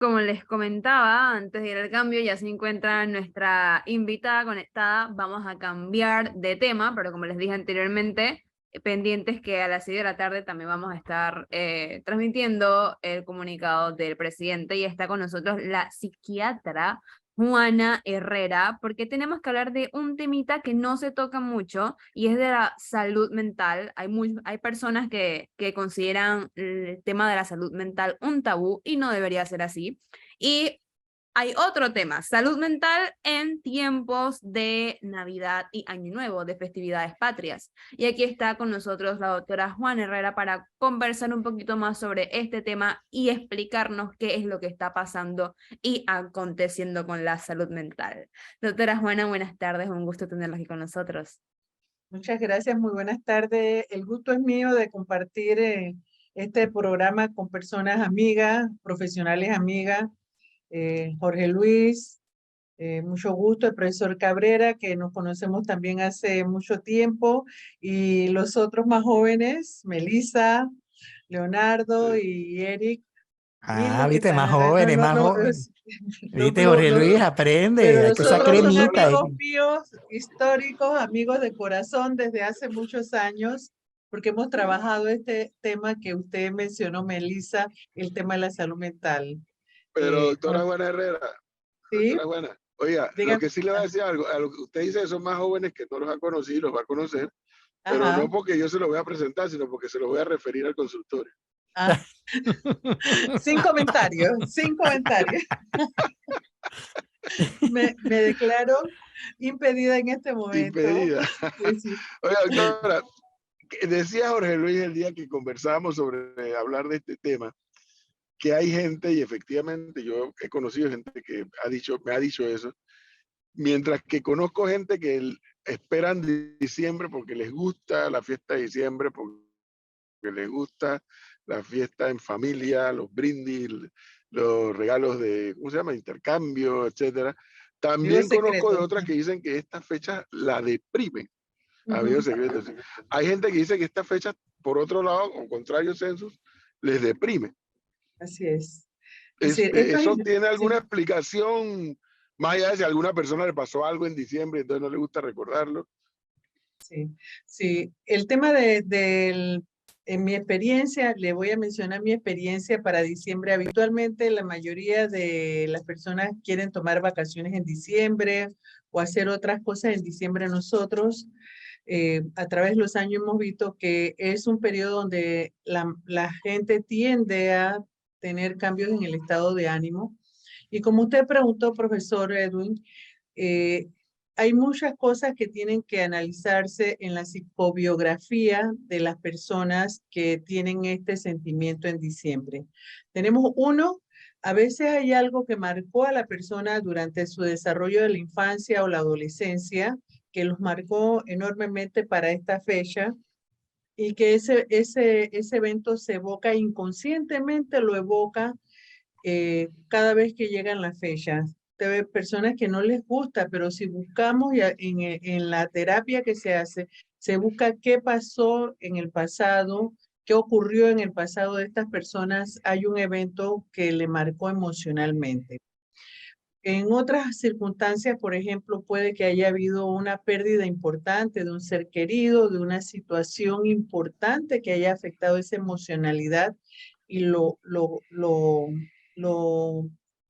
Como les comentaba antes de ir al cambio, ya se encuentra nuestra invitada conectada. Vamos a cambiar de tema, pero como les dije anteriormente, pendientes que a las 6 de la tarde también vamos a estar transmitiendo el comunicado del presidente y está con nosotros la psiquiatra Juana Herrera, porque tenemos que hablar de un temita que no se toca mucho y es de la salud mental. Hay personas que consideran el tema de la salud mental un tabú y no debería ser así. Y hay otro tema, salud mental en tiempos de Navidad y Año Nuevo, de festividades patrias. Y aquí está con nosotros la doctora Juana Herrera para conversar un poquito más sobre este tema y explicarnos qué es lo que está pasando y aconteciendo con la salud mental. Doctora Juana, buenas tardes, un gusto tenerla aquí con nosotros. Muchas gracias, muy buenas tardes. El gusto es mío de compartir este programa con personas amigas, profesionales amigas. Jorge Luis, mucho gusto, el profesor Cabrera, que nos conocemos también hace mucho tiempo, y los otros más jóvenes, Melissa, Leonardo y Eric. Ah, Mili, ¿qué viste, tal? más jóvenes, más No, jóvenes. Viste, Jorge los, Luis, aprende, pero hay los que usar otros son cremita. amigos míos, históricos, amigos de corazón desde hace muchos años, porque hemos trabajado este tema que usted mencionó, Melissa, el tema de la salud mental. Pero doctora Bueno, Juana Herrera, sí, doctora Juana, oiga, lo diga, que sí le voy a decir algo, a lo que usted dice que son más jóvenes que no los ha conocido, los va a conocer, pero ajá, no porque yo se los voy a presentar, sino porque se los voy a referir al consultorio. ah, sin comentarios, sin comentarios. Me declaro impedida en este momento. Impedida. Sí, sí. Oiga, doctora, decía Jorge Luis el día que conversábamos sobre hablar de este tema, que hay gente, y efectivamente yo he conocido gente que me ha dicho eso, mientras que conozco gente que esperan diciembre porque les gusta la fiesta de diciembre, porque les gusta la fiesta en familia, los brindis, los regalos de, ¿cómo se llama? Intercambio, etcétera. Vivo También conozco de secreto. otras que dicen que esta fecha la deprimen. Amigos Ujú, secretos. Hay gente que dice que esta fecha, por otro lado, con contrario census, les deprime. así es. Es decir, esto es, ¿Eso tiene alguna sí. explicación? Más allá de si a alguna persona le pasó algo en diciembre, entonces no le gusta recordarlo. Sí, sí. El tema en mi experiencia, le voy a mencionar mi experiencia para diciembre. Habitualmente la mayoría de las personas quieren tomar vacaciones en diciembre o hacer otras cosas en diciembre. Nosotros, a través de los años hemos visto que es un periodo donde la gente tiende a tener cambios en el estado de ánimo. Y como usted preguntó, profesor Edwin, eh, hay muchas cosas que tienen que analizarse en la psicobiografía de las personas que tienen este sentimiento en diciembre. Tenemos uno, a veces hay algo que marcó a la persona durante su desarrollo de la infancia o la adolescencia, que los marcó enormemente para esta fecha y que ese evento se evoca inconscientemente, lo evoca cada vez que llegan las fechas. Hay personas que no les gusta, pero si buscamos en la terapia que se hace, se busca qué pasó en el pasado, qué ocurrió en el pasado de estas personas. Hay un evento que le marcó emocionalmente. En otras circunstancias, por ejemplo, puede que haya habido una pérdida importante de un ser querido, de una situación importante que haya afectado esa emocionalidad y lo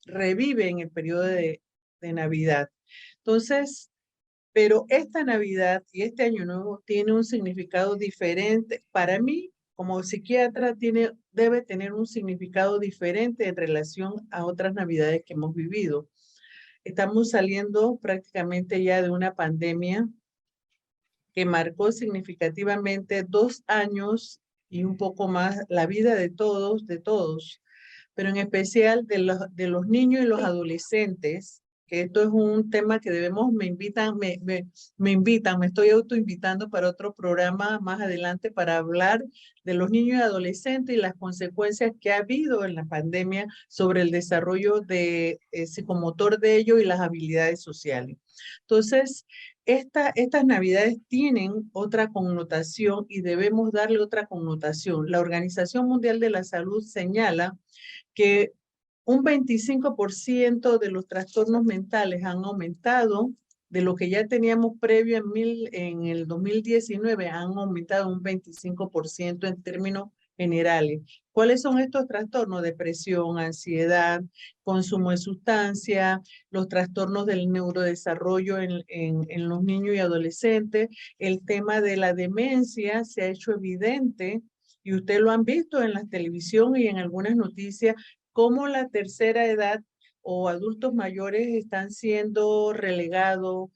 revive en el periodo de Navidad. Entonces, pero esta Navidad y este Año Nuevo tiene un significado diferente. Para mí, como psiquiatra, debe tener un significado diferente en relación a otras Navidades que hemos vivido. Estamos saliendo prácticamente ya de una pandemia que marcó significativamente 2 años y un poco más la vida de todos, pero en especial de los niños y los adolescentes, que esto es un tema que debemos, me estoy autoinvitando para otro programa más adelante para hablar de los niños y adolescentes y las consecuencias que ha habido en la pandemia sobre el desarrollo psicomotor de ellos y las habilidades sociales. Entonces, estas navidades tienen otra connotación y debemos darle otra connotación. La Organización Mundial de la Salud señala que un 25% de los trastornos mentales han aumentado, de lo que ya teníamos previo en el 2019, han aumentado un 25% en términos generales. ¿Cuáles son estos trastornos? Depresión, ansiedad, consumo de sustancia, los trastornos del neurodesarrollo en los niños y adolescentes, el tema de la demencia se ha hecho evidente y ustedes lo han visto en la televisión y en algunas noticias, cómo la tercera edad o adultos mayores están siendo relegados,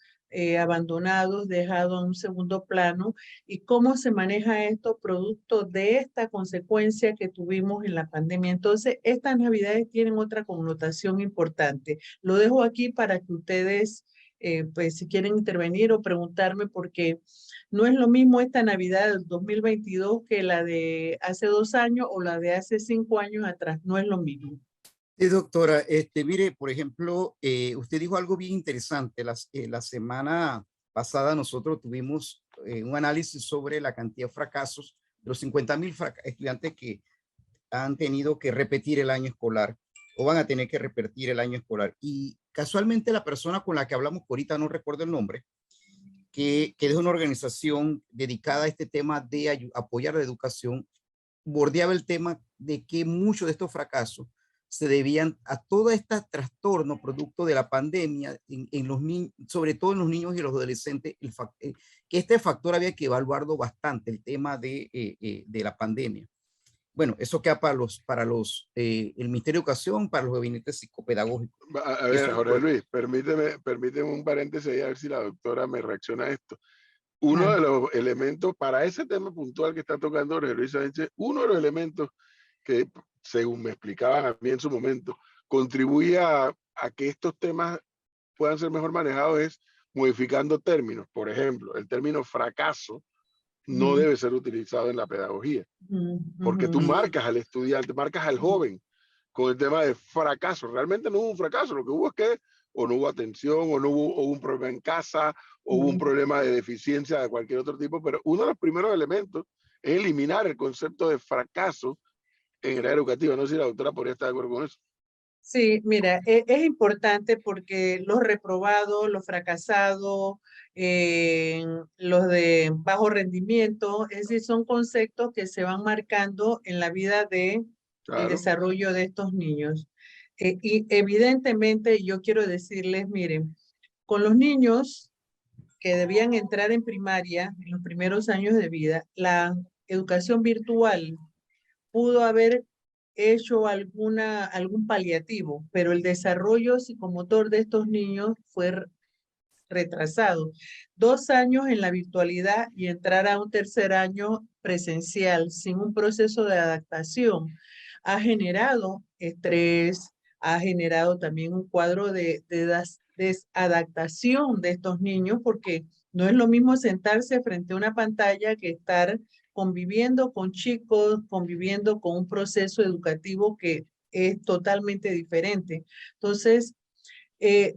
abandonados, dejados en un segundo plano, y cómo se maneja esto producto de esta consecuencia que tuvimos en la pandemia. Entonces, estas navidades tienen otra connotación importante. Lo dejo aquí para que ustedes, pues si quieren intervenir o preguntarme, porque no es lo mismo esta Navidad del 2022 que la de hace 2 años o la de hace 5 años atrás. No es lo mismo. Sí, doctora, mire, por ejemplo, usted dijo algo bien interesante. La semana pasada nosotros tuvimos un análisis sobre la cantidad de fracasos, de los 50,000 estudiantes que han tenido que repetir el año escolar o van a tener que repetir el año escolar. Y casualmente la persona con la que hablamos, que ahorita no recuerdo el nombre, que es una organización dedicada a este tema de apoyar la educación, bordeaba el tema de que muchos de estos fracasos se debían a todo este trastorno producto de la pandemia en los niños, sobre todo en los niños y los adolescentes, que este factor había que evaluarlo bastante, el tema de la pandemia. Bueno, eso queda para el Ministerio de Educación, para los gabinetes psicopedagógicos. A ver, Jorge Luis, permíteme un paréntesis ahí, a ver si la doctora me reacciona a esto. Uno de los elementos para ese tema puntual que está tocando Jorge Luis Sánchez, uno de los elementos que, según me explicaban a mí en su momento, contribuye a que estos temas puedan ser mejor manejados es modificando términos. Por ejemplo, el término fracaso no debe ser utilizado en la pedagogía, porque tú marcas al estudiante, marcas al joven con el tema de fracaso. Realmente no hubo un fracaso, lo que hubo es que o no hubo atención, o no hubo un problema en casa, o hubo un problema de deficiencia de cualquier otro tipo, pero uno de los primeros elementos es eliminar el concepto de fracaso en el área educativa. No sé si la doctora podría estar de acuerdo con eso. Sí, mira, es importante porque los reprobados, los fracasados, los de bajo rendimiento, es decir, son conceptos que se van marcando en la vida del desarrollo de estos niños. Y evidentemente yo quiero decirles, miren, con los niños que debían entrar en primaria en los primeros años de vida, la educación virtual pudo haber hecho algún paliativo, pero el desarrollo psicomotor de estos niños fue retrasado. 2 años en la virtualidad y entrar a un tercer año presencial sin un proceso de adaptación ha generado estrés, ha generado también un cuadro de desadaptación de estos niños, porque no es lo mismo sentarse frente a una pantalla que estar conviviendo con chicos, conviviendo con un proceso educativo que es totalmente diferente. Entonces,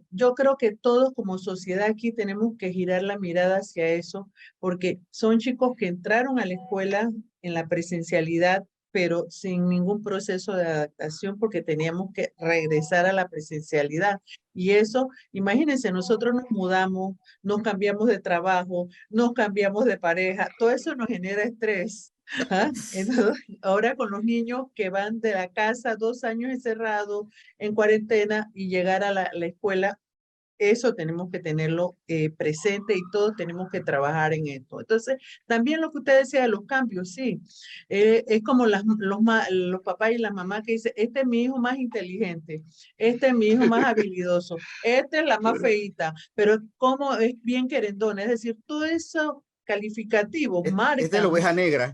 yo creo que todos como sociedad aquí tenemos que girar la mirada hacia eso, porque son chicos que entraron a la escuela en la presencialidad, pero sin ningún proceso de adaptación, porque teníamos que regresar a la presencialidad. Y eso, imagínense, nosotros nos mudamos, nos cambiamos de trabajo, nos cambiamos de pareja, todo eso nos genera estrés. ¿Ah? Entonces, ahora con los niños que van de la casa 2 años encerrados en cuarentena y llegar a la escuela, eso tenemos que tenerlo presente y todos tenemos que trabajar en esto. Entonces, también lo que usted decía de los cambios, sí, es como los papás y las mamás que dicen, este es mi hijo más inteligente, este es mi hijo más habilidoso, esta es la más feíta, pero como es bien querendona, es decir, todo eso calificativo marca. Es de la oveja negra.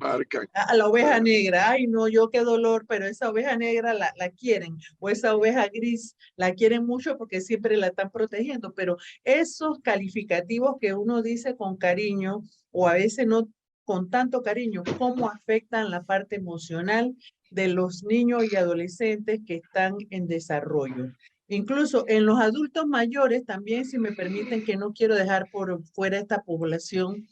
A la oveja negra, ay no, yo qué dolor, pero esa oveja negra la quieren, o esa oveja gris la quieren mucho porque siempre la están protegiendo, pero esos calificativos que uno dice con cariño, o a veces no con tanto cariño, cómo afectan la parte emocional de los niños y adolescentes que están en desarrollo. Incluso en los adultos mayores también, si me permiten, que no quiero dejar por fuera esta población.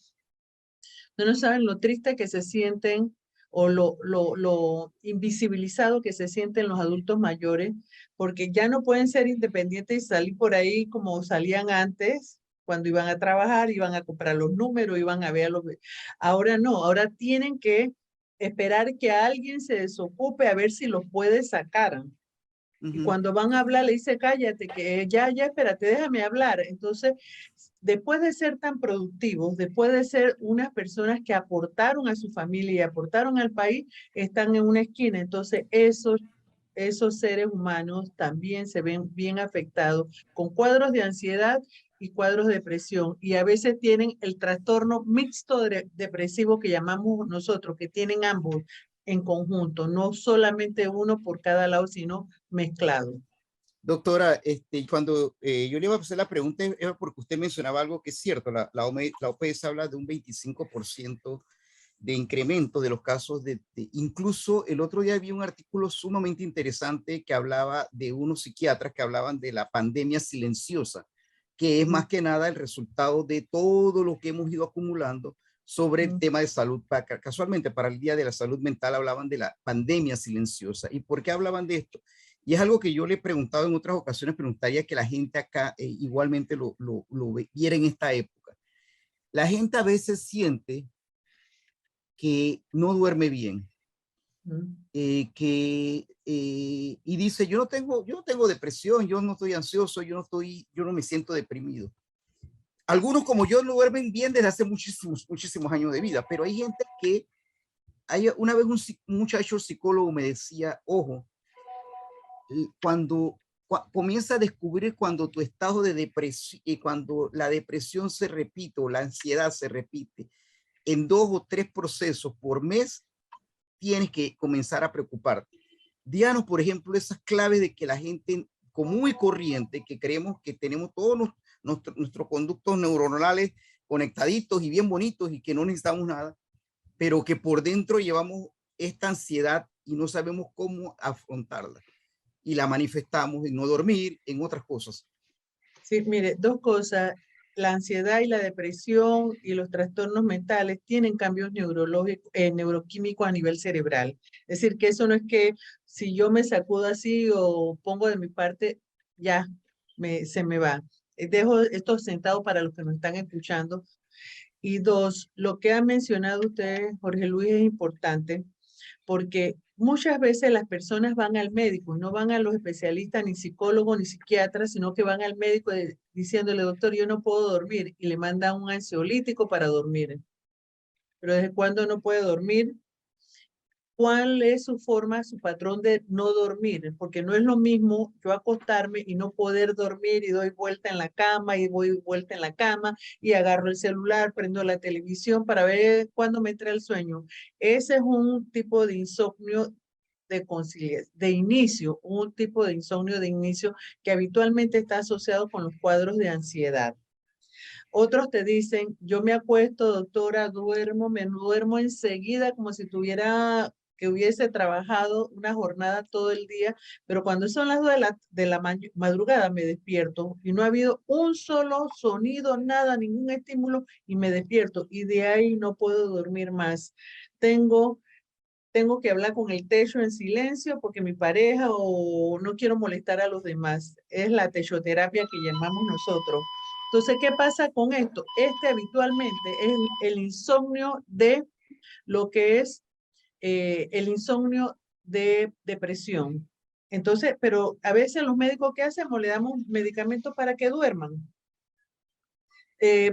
No saben lo triste que se sienten o lo invisibilizado que se sienten los adultos mayores, porque ya no pueden ser independientes y salir por ahí como salían antes, cuando iban a trabajar, iban a comprar los números, iban a ver a los... Ahora no, ahora tienen que esperar que alguien se desocupe a ver si los puede sacar. Y Ujú. cuando van a hablar, le dice, cállate, que ya, espérate, déjame hablar. Entonces, después de ser tan productivos, después de ser unas personas que aportaron a su familia y aportaron al país, están en una esquina. Entonces, esos seres humanos también se ven bien afectados con cuadros de ansiedad y cuadros de depresión. Y a veces tienen el trastorno mixto depresivo que llamamos nosotros, que tienen ambos en conjunto, no solamente uno por cada lado, sino mezclado. Doctora, cuando yo le iba a hacer la pregunta, era porque usted mencionaba algo que es cierto, la OPS habla de un 25% de incremento de los casos incluso el otro día vi un artículo sumamente interesante que hablaba de unos psiquiatras que hablaban de la pandemia silenciosa, que es más que nada el resultado de todo lo que hemos ido acumulando sobre el tema de salud. Casualmente, para el Día de la Salud Mental hablaban de la pandemia silenciosa. ¿Y por qué hablaban de esto? Y es algo que yo le he preguntado en otras ocasiones, preguntaría que la gente acá igualmente lo viera en esta época. La gente a veces siente que no duerme bien, y dice, yo no tengo depresión, yo no estoy ansioso, yo no me siento deprimido. Algunos como yo no duermen bien desde hace muchísimos años de vida, pero hay gente que, una vez un muchacho psicólogo me decía, ojo, cuando comienza a descubrir cuando tu estado de depresión, y cuando la depresión se repite o la ansiedad se repite en 2 o 3 procesos por mes, tienes que comenzar a preocuparte. Díganos, por ejemplo, esas claves de que la gente común y corriente, que creemos que tenemos todos nuestros conductos neuronales conectaditos y bien bonitos y que no necesitamos nada, pero que por dentro llevamos esta ansiedad y no sabemos cómo afrontarla. Y la manifestamos en no dormir, en otras cosas. Sí, mire, dos cosas. La ansiedad y la depresión y los trastornos mentales tienen cambios neurológicos, neuroquímicos a nivel cerebral. Es decir, que eso no es que si yo me sacudo así o pongo de mi parte, ya se me va. Dejo esto sentado para los que nos están escuchando. Y dos, lo que ha mencionado usted, Jorge Luis, es importante porque muchas veces las personas van al médico, no van a los especialistas, ni psicólogos, ni psiquiatras, sino que van al médico diciéndole, doctor, yo no puedo dormir, y le mandan un ansiolítico para dormir. Pero ¿desde cuándo no puede dormir? ¿Cuál es su forma, su patrón de no dormir? Porque no es lo mismo yo acostarme y no poder dormir y doy vuelta en la cama y voy vuelta en la cama y agarro el celular, prendo la televisión para ver cuándo me entra el sueño. Ese es un tipo de insomnio de inicio, un tipo de insomnio de inicio que habitualmente está asociado con los cuadros de ansiedad. Otros te dicen, yo me acuesto, doctora, me duermo enseguida como si que hubiese trabajado una jornada todo el día, pero cuando son las 2 de la madrugada me despierto y no ha habido un solo sonido, nada, ningún estímulo y me despierto y de ahí no puedo dormir más. Tengo que hablar con el techo en silencio porque mi pareja o no quiero molestar a los demás. Es la techoterapia que llamamos nosotros. Entonces, ¿qué pasa con esto? Habitualmente es el insomnio de lo que es el insomnio de depresión. Entonces, pero a veces los médicos, ¿qué hacemos? Le damos medicamentos para que duerman.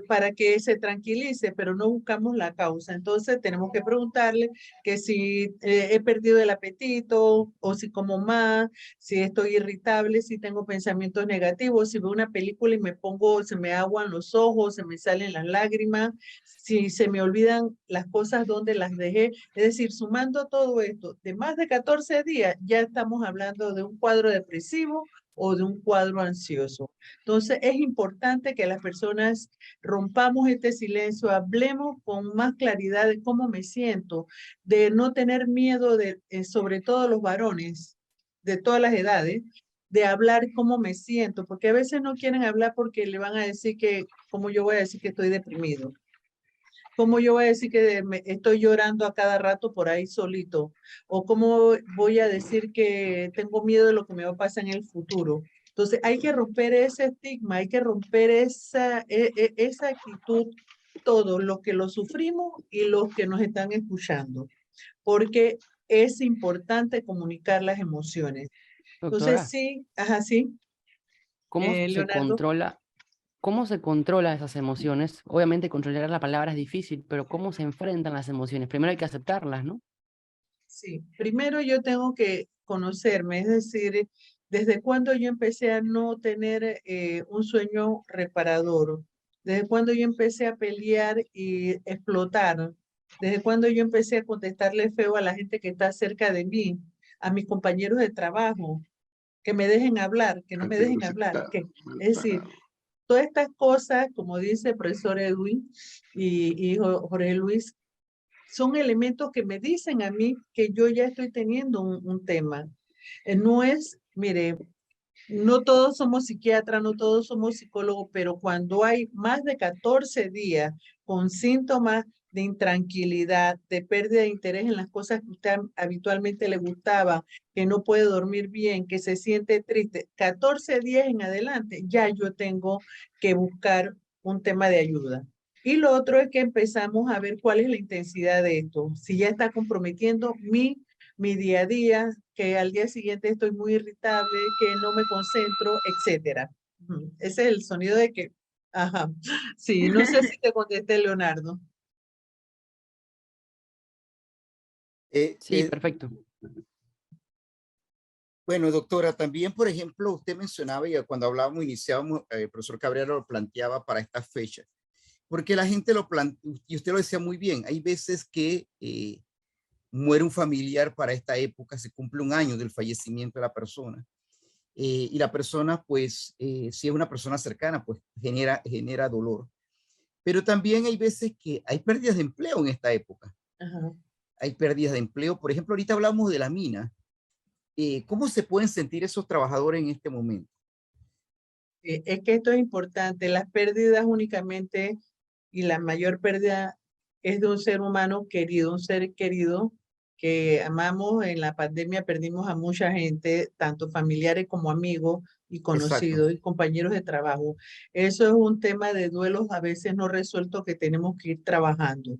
Para que se tranquilice, pero no buscamos la causa. Entonces tenemos que preguntarle que si he perdido el apetito o si como más, si estoy irritable, si tengo pensamientos negativos, si veo una película y se me aguan los ojos, se me salen las lágrimas, si se me olvidan las cosas donde las dejé. Es decir, sumando todo esto, de más de 14 días, ya estamos hablando de un cuadro depresivo o de un cuadro ansioso. Entonces, es importante que las personas rompamos este silencio, hablemos con más claridad de cómo me siento, de no tener miedo, sobre todo los varones de todas las edades, de hablar cómo me siento, porque a veces no quieren hablar porque le van a decir que, como yo voy a decir que estoy deprimido. ¿Cómo yo voy a decir que estoy llorando a cada rato por ahí solito? ¿O cómo voy a decir que tengo miedo de lo que me va a pasar en el futuro? Entonces hay que romper ese estigma, hay que romper esa actitud, todos los que lo sufrimos y los que nos están escuchando, porque es importante comunicar las emociones. Entonces Doctora, sí, ajá, sí, ¿cómo se Leonardo. controla, cómo se controla esas emociones? Obviamente controlar la palabra es difícil, pero ¿cómo se enfrentan las emociones? Primero hay que aceptarlas, ¿no? Sí, primero yo tengo que conocerme, es decir, desde cuando yo empecé a no tener un sueño reparador, desde cuando yo empecé a pelear y explotar, desde cuando yo empecé a contestarle feo a la gente que está cerca de mí, a mis compañeros de trabajo, que me dejen hablar, que no me dejen hablar, Antigrosita, es decir, malparado. todas estas cosas, como dice el profesor Edwin y Jorge Luis, son elementos que me dicen a mí que yo ya estoy teniendo un tema. No es, mire, no todos somos psiquiatras, no todos somos psicólogos, pero cuando hay más de 14 días con síntomas de intranquilidad, de pérdida de interés en las cosas que a usted habitualmente le gustaba, que no puede dormir bien, que se siente triste, 14 días en adelante, ya yo tengo que buscar un tema de ayuda. Y lo otro es que empezamos a ver cuál es la intensidad de esto, si ya está comprometiendo mi día a día, que al día siguiente estoy muy irritable, que no me concentro, etcétera. Ese es el sonido de que, ajá, sí, no sé si te contesté, Leonardo. Eh, Sí, eh, perfecto. bueno, doctora, también, por ejemplo, usted mencionaba, y cuando hablábamos, iniciábamos, el profesor Cabrera lo planteaba para esta fecha, porque la gente lo plantea, y usted lo decía muy bien, hay veces que muere un familiar para esta época, se cumple un año del fallecimiento de la persona, y la persona, pues, si es una persona cercana, pues genera dolor. Pero también hay veces que hay pérdidas de empleo en esta época. Ajá. Hay pérdidas de empleo. Por ejemplo, ahorita hablamos de la mina. ¿Cómo se pueden sentir esos trabajadores en este momento? Es que esto es importante, las pérdidas únicamente y la mayor pérdida es de un ser humano querido, un ser querido que amamos. En la pandemia perdimos a mucha gente, tanto familiares como amigos y Exacto. conocidos y compañeros de trabajo. Eso es un tema de duelos a veces no resuelto que tenemos que ir trabajando.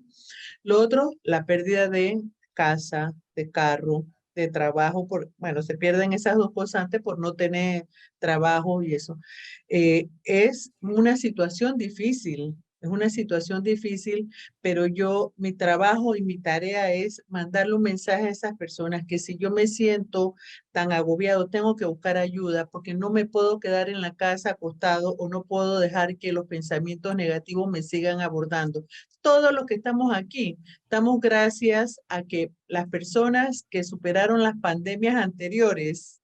Lo otro, la pérdida de casa, de carro, de trabajo, bueno, se pierden esas dos cosas antes por no tener trabajo y eso. Es una situación difícil, es una situación difícil, pero mi trabajo y mi tarea es mandarle un mensaje a esas personas que si yo me siento tan agobiado, tengo que buscar ayuda porque no me puedo quedar en la casa acostado o no puedo dejar que los pensamientos negativos me sigan abordando. Todos los que estamos aquí, estamos gracias a que las personas que superaron las pandemias anteriores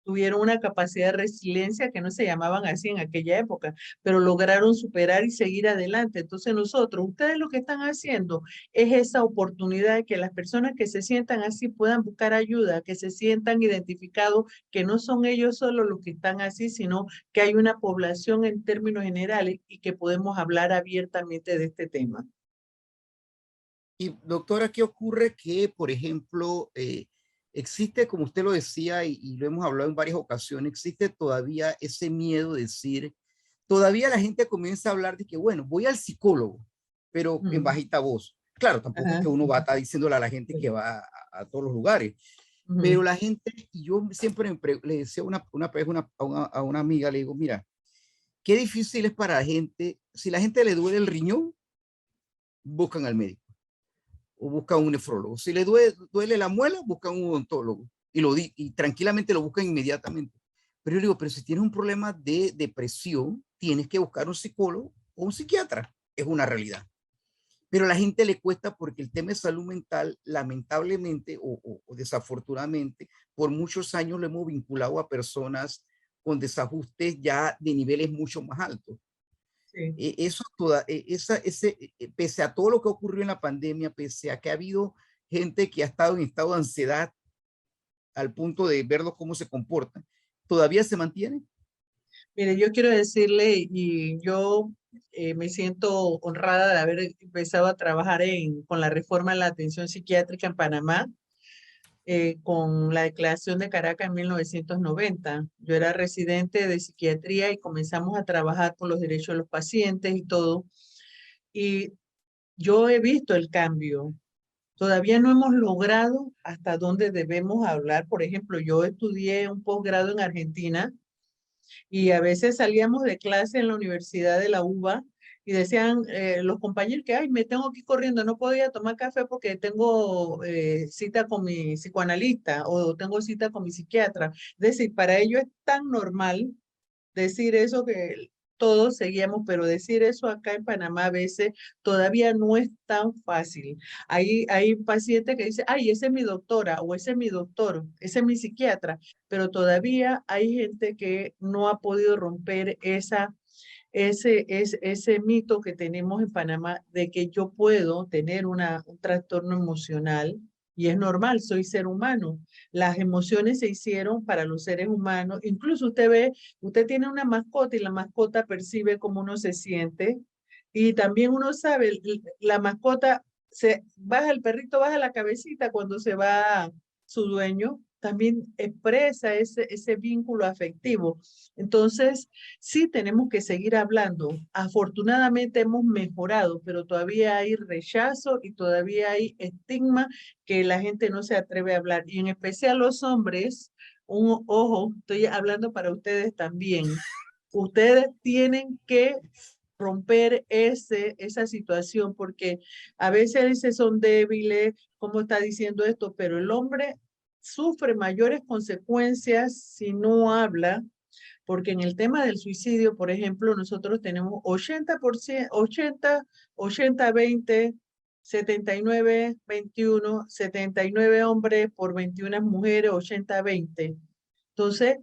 tuvieron una capacidad de resiliencia que no se llamaban así en aquella época, pero lograron superar y seguir adelante. Entonces nosotros, ustedes lo que están haciendo es esa oportunidad de que las personas que se sientan así puedan buscar ayuda, que se sientan identificados, que no son ellos solo los que están así, sino que hay una población en términos generales y que podemos hablar abiertamente de este tema. Y doctora, ¿qué ocurre? Que, por ejemplo, existe, como usted lo decía, y lo hemos hablado en varias ocasiones, existe todavía ese miedo de decir, todavía la gente comienza a hablar de que, bueno, voy al psicólogo, pero en bajita voz. Claro, tampoco es Ajá. que uno va a estar diciéndole a la gente que va a todos los lugares, pero Ujú. la gente, y yo siempre le decía a una amiga, le digo, mira, qué difícil es para la gente, si la gente le duele el riñón, buscan al médico o buscan un nefrólogo. Si le duele la muela, buscan un odontólogo y tranquilamente lo buscan inmediatamente. Pero yo digo, pero si tienes un problema de depresión, tienes que buscar un psicólogo o un psiquiatra. Es una realidad. Pero a la gente le cuesta porque el tema de salud mental, lamentablemente o desafortunadamente, por muchos años lo hemos vinculado a personas con desajustes ya de niveles mucho más altos. Sí. Eso pese a todo lo que ocurrió en la pandemia, pese a que ha habido gente que ha estado en estado de ansiedad al punto de verlos cómo se comportan, todavía se mantiene. Mire, yo quiero decirle, y yo me siento honrada de haber empezado a trabajar con la reforma de la atención psiquiátrica en Panamá, con la Declaración de Caracas en 1990. Yo era residente de psiquiatría y comenzamos a trabajar por los derechos de los pacientes y todo. Y yo he visto el cambio. Todavía no hemos logrado hasta dónde debemos hablar. Por ejemplo, yo estudié un posgrado en Argentina y a veces salíamos de clase en la Universidad de la UBA y decían los compañeros que, ay, me tengo que ir corriendo, no podía tomar café porque tengo cita con mi psicoanalista o tengo cita con mi psiquiatra. Es decir, para ellos es tan normal decir eso que todos seguíamos, pero decir eso acá en Panamá a veces todavía no es tan fácil. Hay pacientes que dicen, ay, ese es mi doctora o ese es mi doctor, ese es mi psiquiatra, pero todavía hay gente que no ha podido romper ese mito que tenemos en Panamá de que yo puedo tener un trastorno emocional y es normal, soy ser humano. Las emociones se hicieron para los seres humanos. Incluso usted ve, usted tiene una mascota y la mascota percibe cómo uno se siente. Y también uno sabe, la mascota, baja el perrito, baja la cabecita cuando se va su dueño, también expresa ese vínculo afectivo. Entonces, sí tenemos que seguir hablando. Afortunadamente hemos mejorado, pero todavía hay rechazo y todavía hay estigma que la gente no se atreve a hablar. Y en especial los hombres, ojo, estoy hablando para ustedes también. Ustedes tienen que romper esa situación porque a veces son débiles, como está diciendo esto, pero el hombre sufre mayores consecuencias si no habla, porque en el tema del suicidio, por ejemplo, nosotros tenemos 80%, 80-20, 79-21, 79 hombres por 21 mujeres, 80-20. Entonces,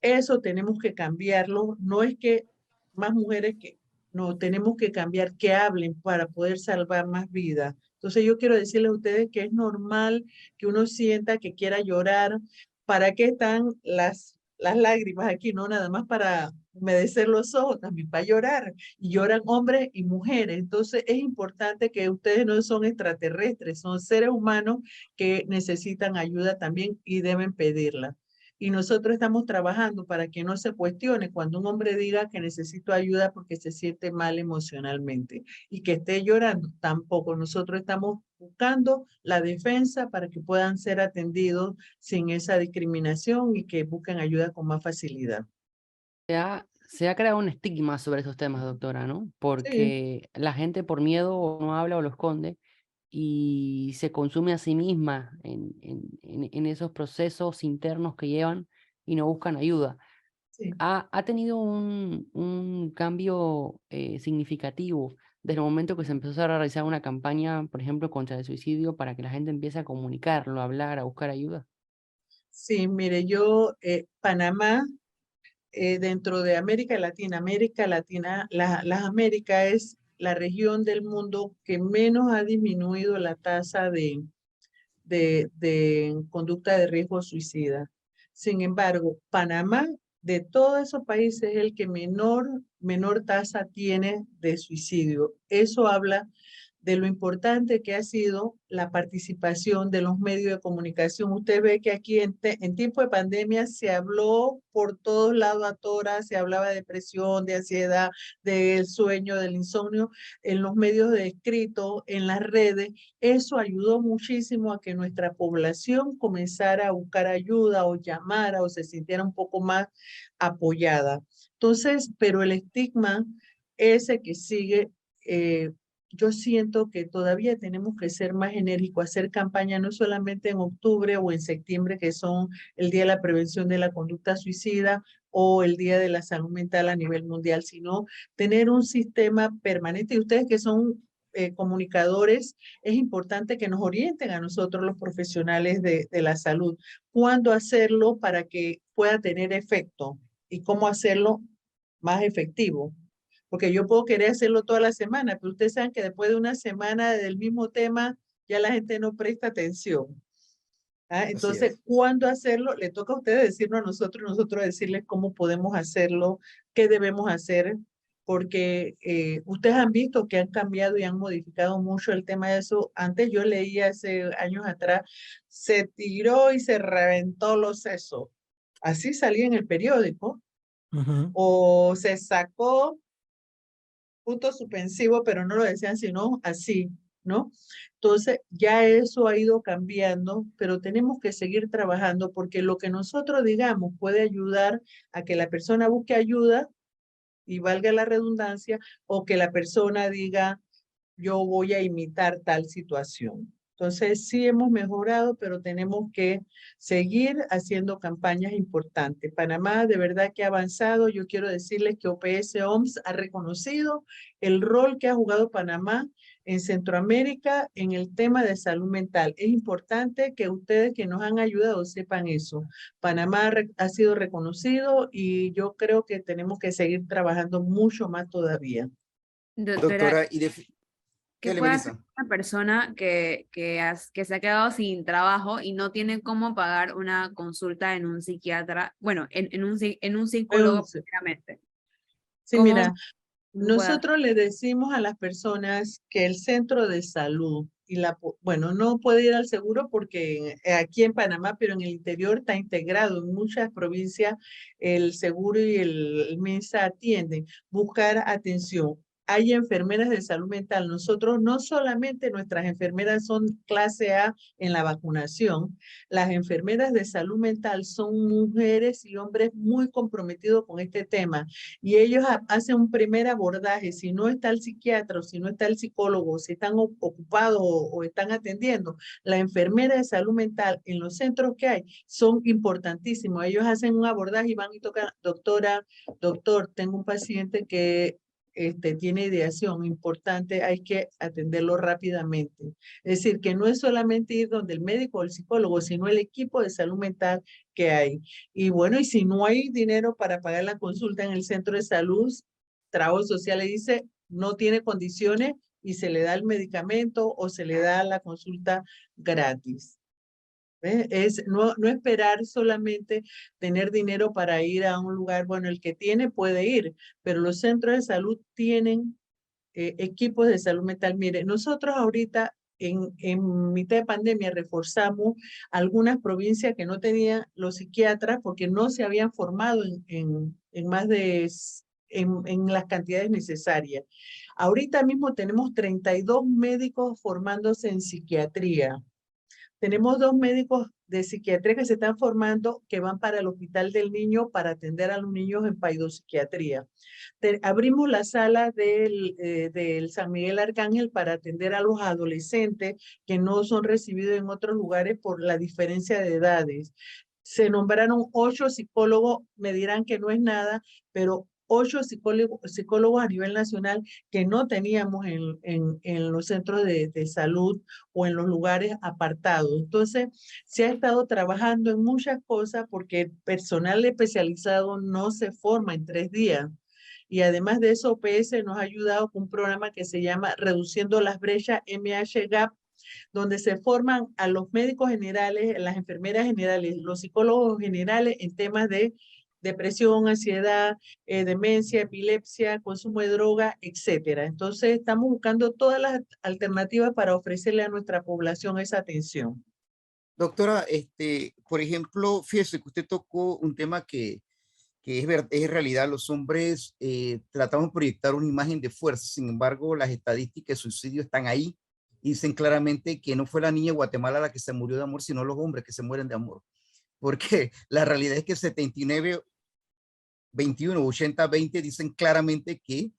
eso tenemos que cambiarlo. No es que más mujeres que, no, tenemos que cambiar que hablen para poder salvar más vidas. Entonces, yo quiero decirles a ustedes que es normal que uno sienta que quiera llorar. ¿Para qué están las lágrimas aquí? No, nada más para humedecer los ojos, también para llorar. Y lloran hombres y mujeres. Entonces, es importante que ustedes no son extraterrestres, son seres humanos que necesitan ayuda también y deben pedirla. Y nosotros estamos trabajando para que no se cuestione cuando un hombre diga que necesito ayuda porque se siente mal emocionalmente y que esté llorando. Tampoco. Nosotros estamos buscando la defensa para que puedan ser atendidos sin esa discriminación y que busquen ayuda con más facilidad. Se ha creado un estigma sobre esos temas, doctora, ¿no? Sí, Porque la gente por miedo o no habla o lo esconde y se consume a sí misma en esos procesos internos que llevan y no buscan ayuda. sí. Ha tenido un cambio significativo desde el momento que se empezó a realizar una campaña, por ejemplo, contra el suicidio para que la gente empiece a comunicarlo, a hablar, a buscar ayuda. Sí, mire, Panamá, dentro de América Latina, las Américas es la región del mundo que menos ha disminuido la tasa de conducta de riesgo suicida. Sin embargo, Panamá, de todos esos países, es el que menor tasa tiene de suicidio. Eso habla de lo importante que ha sido la participación de los medios de comunicación. Usted ve que aquí en tiempo de pandemia se habló por todos lados a toras, se hablaba de depresión, de ansiedad, del sueño, del insomnio, en los medios de escrito, en las redes. Eso ayudó muchísimo a que nuestra población comenzara a buscar ayuda o llamara o se sintiera un poco más apoyada. Entonces, pero el estigma ese que sigue, yo siento que todavía tenemos que ser más enérgicos, hacer campaña no solamente en octubre o en septiembre, que son el Día de la Prevención de la Conducta Suicida o el Día de la Salud Mental a nivel mundial, sino tener un sistema permanente. Y ustedes que son comunicadores, es importante que nos orienten a nosotros los profesionales de la salud, cuándo hacerlo para que pueda tener efecto y cómo hacerlo más efectivo. Porque yo puedo querer hacerlo toda la semana, pero ustedes saben que después de una semana del mismo tema, ya la gente no presta atención. ¿Ah? Así Entonces, es. ¿cuándo hacerlo? Le toca a ustedes decirnos a nosotros decirles cómo podemos hacerlo, qué debemos hacer porque ustedes han visto que han cambiado y han modificado mucho el tema de eso. Antes yo leía hace años atrás, se tiró y se reventó los sesos. Así salía en el periódico. Ujú. O se sacó punto suspensivo, pero no lo decían sino así, ¿no? Entonces ya eso ha ido cambiando, pero tenemos que seguir trabajando porque lo que nosotros digamos puede ayudar a que la persona busque ayuda y valga la redundancia, o que la persona diga, yo voy a imitar tal situación. Entonces, sí hemos mejorado, pero tenemos que seguir haciendo campañas importantes. Panamá de verdad que ha avanzado. Yo quiero decirles que OPS OMS ha reconocido el rol que ha jugado Panamá en Centroamérica en el tema de salud mental. Es importante que ustedes que nos han ayudado sepan eso. Panamá ha sido reconocido y yo creo que tenemos que seguir trabajando mucho más todavía. Doctora, Doctora, ¿qué dele, puede hacer Melissa. una persona que se ha quedado sin trabajo y no tiene cómo pagar una consulta en un psiquiatra, bueno, en un psicólogo primeramente? Sí, ¿Cómo mira, puede hacer? nosotros le decimos a las personas que el centro de salud y bueno, no puede ir al seguro porque aquí en Panamá, pero en el interior está integrado. En muchas provincias el seguro y el MINSA atienden, buscar atención. Hay enfermeras de salud mental. Nosotros no solamente nuestras enfermeras son clase A en la vacunación, las enfermeras de salud mental son mujeres y hombres muy comprometidos con este tema y ellos hacen un primer abordaje. Si no está el psiquiatra, o si no está el psicólogo, si están ocupados o están atendiendo, la enfermera de salud mental en los centros que hay son importantísimos. Ellos hacen un abordaje y van y tocan, doctora, doctor, tengo un paciente que tiene ideación importante, hay que atenderlo rápidamente. Es decir, que no es solamente ir donde el médico o el psicólogo, sino el equipo de salud mental que hay. Y bueno, y si no hay dinero para pagar la consulta en el centro de salud, Trabajo Social le dice, no tiene condiciones y se le da el medicamento o se le da la consulta gratis. Es no esperar solamente tener dinero para ir a un lugar. Bueno, el que tiene puede ir, pero los centros de salud tienen equipos de salud mental. Mire, nosotros ahorita en mitad de pandemia reforzamos algunas provincias que no tenían los psiquiatras porque no se habían formado en más de en las cantidades necesarias. Ahorita mismo tenemos 32 médicos formándose en psiquiatría. Tenemos 2 médicos de psiquiatría que se están formando, que van para el Hospital del Niño para atender a los niños en paidopsiquiatría. Abrimos la sala del San Miguel Arcángel para atender a los adolescentes que no son recibidos en otros lugares por la diferencia de edades. Se nombraron 8 psicólogos, me dirán que no es nada, pero 8 psicólogos a nivel nacional que no teníamos en los centros de salud o en los lugares apartados. Entonces, se ha estado trabajando en muchas cosas porque el personal especializado no se forma en 3 días. Y además de eso, OPS nos ha ayudado con un programa que se llama Reduciendo las Brechas MH-GAP, donde se forman a los médicos generales, las enfermeras generales, los psicólogos generales en temas de depresión, ansiedad, demencia, epilepsia, consumo de droga, etcétera. Entonces, estamos buscando todas las alternativas para ofrecerle a nuestra población esa atención. Doctora, por ejemplo, fíjese que usted tocó un tema que es realidad. Los hombres tratamos de proyectar una imagen de fuerza, sin embargo, las estadísticas de suicidio están ahí y dicen claramente que no fue la niña de Guatemala la que se murió de amor, sino los hombres que se mueren de amor. Porque la realidad es que 79, 21, 80, 20 dicen claramente que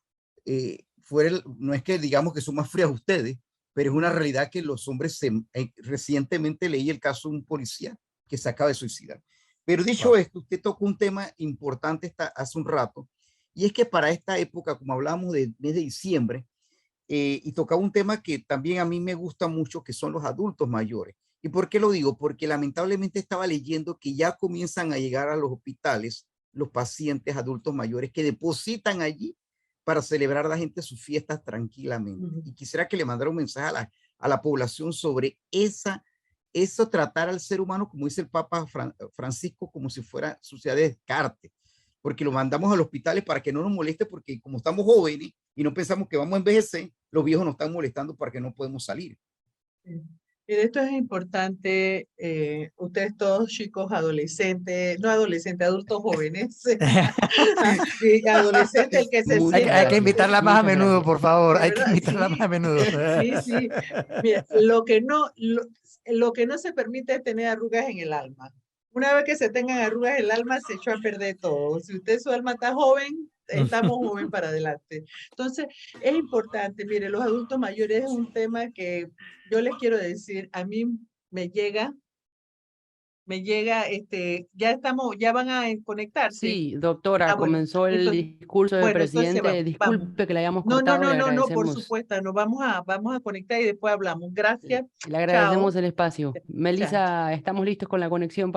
no es que digamos que son más frías ustedes, pero es una realidad que los hombres recientemente leí el caso de un policía que se acaba de suicidar. Pero dicho esto, usted tocó un tema importante hace un rato, y es que para esta época, como hablábamos del mes de diciembre, y tocaba un tema que también a mí me gusta mucho, que son los adultos mayores. ¿Y por qué lo digo? Porque lamentablemente estaba leyendo que ya comienzan a llegar a los hospitales los pacientes adultos mayores que depositan allí para celebrar a la gente sus fiestas tranquilamente. Y quisiera que le mandara un mensaje a la población sobre eso, tratar al ser humano, como dice el Papa Francisco, como si fuera suciedad de Descartes. porque lo mandamos a los hospitales para que no nos moleste, porque como estamos jóvenes y no pensamos que vamos a envejecer, los viejos nos están molestando para que no podemos salir. Sí. Mire, esto es importante, ustedes todos chicos, adolescentes, no adolescentes, adultos jóvenes, y adolescentes, el que se Muchas Hay que sienta, invitarla más a Muchas menudo, gracias. por favor. de Hay que verdad, invitarla más a menudo. sí. Mira, lo que no se permite es tener arrugas en el alma. Una vez que se tengan arrugas en el alma, se echó a perder todo. Si usted su alma está joven, estamos joven para adelante. Entonces, es importante, mire, los adultos mayores es un tema que yo les quiero decir, a mí me llega, ya van a conectarse. Sí, doctora, Bueno, comenzó el entonces, discurso del bueno, entonces presidente. vamos. Disculpe que le hayamos No, cortado, le por agradecemos. supuesto, nos vamos a conectar y después hablamos. Gracias. Le agradecemos Chao. el espacio. Melissa, estamos listos con la conexión.